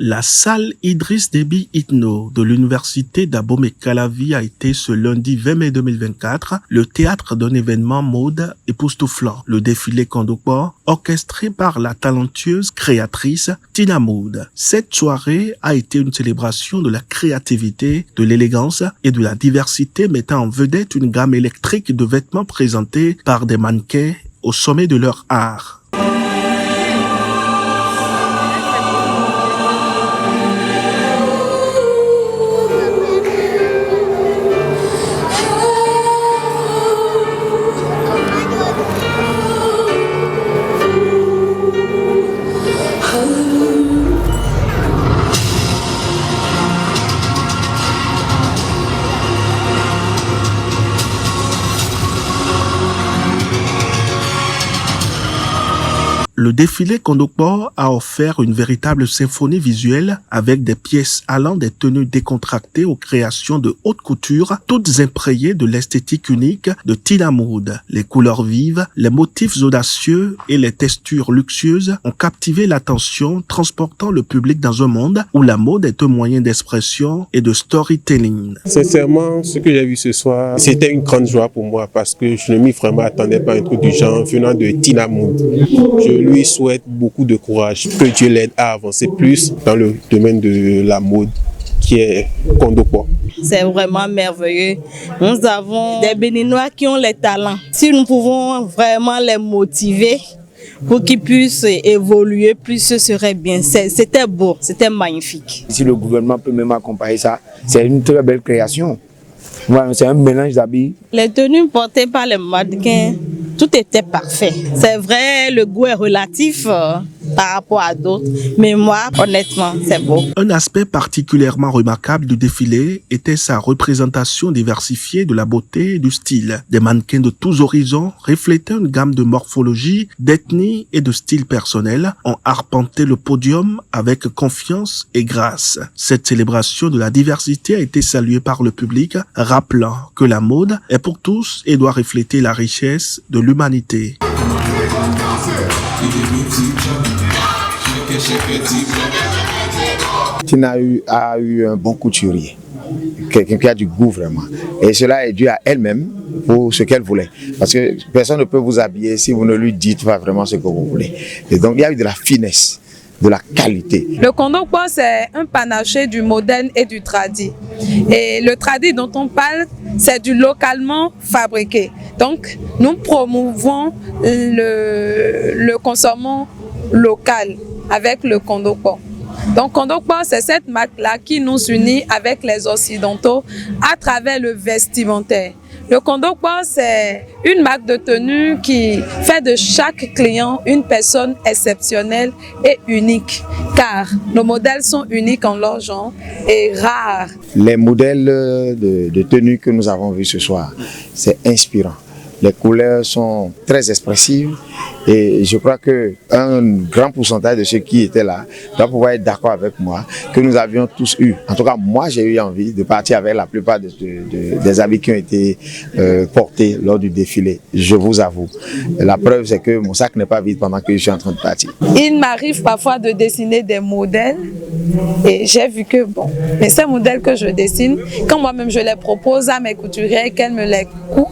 La salle Idriss Déby Itno de l'université d'Abomey-Calavi a été ce lundi 20 mai 2024 le théâtre d'un événement mode époustouflant. Le défilé Kondokpo, orchestré par la talentueuse créatrice Tina Mood. Cette soirée a été une célébration de la créativité, de l'élégance et de la diversité, mettant en vedette une gamme électrique de vêtements présentés par des mannequins au sommet de leur art. Le défilé Kondokpo a offert une véritable symphonie visuelle avec des pièces allant des tenues décontractées aux créations de haute couture, toutes imprégnées de l'esthétique unique de Tina Mood. Les couleurs vives, les motifs audacieux et les textures luxueuses ont captivé l'attention, transportant le public dans un monde où la mode est un moyen d'expression et de storytelling. Sincèrement, ce que j'ai vu ce soir, c'était une grande joie pour moi parce que je ne m'y vraiment attendais pas à un truc du genre venant de Tina Mood. Je lui souhaite beaucoup de courage, que Dieu l'aide à avancer plus dans le domaine de la mode qui est Kondokpo. C'est vraiment merveilleux. Nous avons des Béninois qui ont les talents. Si nous pouvons vraiment les motiver pour qu'ils puissent évoluer plus, ce serait bien. C'était beau, c'était magnifique. Si le gouvernement peut même accompagner ça, c'est une très belle création. C'est un mélange d'habits. Les tenues portées par les mannequins, tout était parfait. C'est vrai, le goût est relatif par rapport à d'autres, mais moi, honnêtement, c'est beau. Un aspect particulièrement remarquable du défilé était sa représentation diversifiée de la beauté et du style. Des mannequins de tous horizons reflétaient une gamme de morphologie, d'ethnie et de style personnel, ont arpenté le podium avec confiance et grâce. Cette célébration de la diversité a été saluée par le public, rappelant que la mode est pour tous et doit refléter la richesse de l'humanité. Tina a eu un bon couturier, quelqu'un qui a du goût vraiment. Et cela est dû à elle-même pour ce qu'elle voulait. Parce que personne ne peut vous habiller si vous ne lui dites pas vraiment ce que vous voulez. Et donc il y a eu de la finesse, de la qualité. Le Kondokpo, c'est un panaché du moderne et du tradi. Et le tradi dont on parle, c'est du localement fabriqué. Donc, nous promouvons le consommation local avec le Kondokpo. Donc, Kondokpo, c'est cette marque-là qui nous unit avec les Occidentaux à travers le vestimentaire. Le Kondokpo, c'est une marque de tenue qui fait de chaque client une personne exceptionnelle et unique, car nos modèles sont uniques en leur genre et rares. Les modèles de tenue que nous avons vus ce soir, c'est inspirant. Les couleurs sont très expressives et je crois qu'un grand pourcentage de ceux qui étaient là doivent pouvoir être d'accord avec moi que nous avions tous eu. En tout cas, moi j'ai eu envie de partir avec la plupart des habits qui ont été portés lors du défilé. Je vous avoue. La preuve c'est que mon sac n'est pas vide pendant que je suis en train de partir. Il m'arrive parfois de dessiner des modèles et j'ai vu que bon, mais ces modèles que je dessine, quand moi-même je les propose à mes couturières qu'elles me les coupent,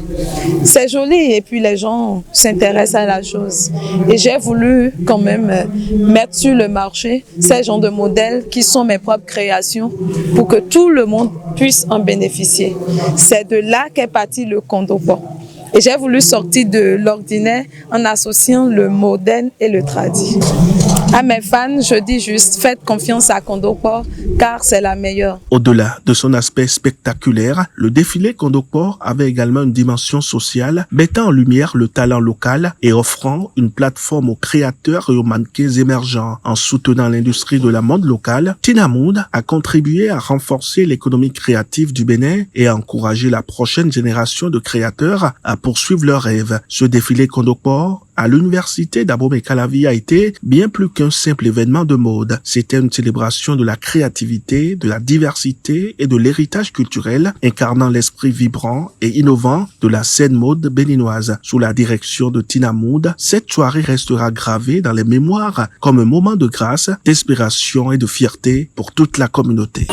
c'est joli et puis les gens s'intéressent à la chose. Et j'ai voulu quand même mettre sur le marché ces genres de modèles qui sont mes propres créations pour que tout le monde puisse en bénéficier. C'est de là qu'est parti le Kondokpo. Et j'ai voulu sortir de l'ordinaire en associant le moderne et le tradi. À mes fans, je dis juste, faites confiance à Kondokpo car c'est la meilleure. Au-delà de son aspect spectaculaire, le défilé Kondokpo avait également une dimension sociale, mettant en lumière le talent local et offrant une plateforme aux créateurs et aux mannequins émergents. En soutenant l'industrie de la mode locale, Tina Mood a contribué à renforcer l'économie créative du Bénin et à encourager la prochaine génération de créateurs à à poursuivre leurs rêves. Ce défilé Kondokpor à l'université d'Abomey-Calavi a été bien plus qu'un simple événement de mode. C'était une célébration de la créativité, de la diversité et de l'héritage culturel, incarnant l'esprit vibrant et innovant de la scène mode béninoise. Sous la direction de Tina Mood, cette soirée restera gravée dans les mémoires comme un moment de grâce, d'inspiration et de fierté pour toute la communauté.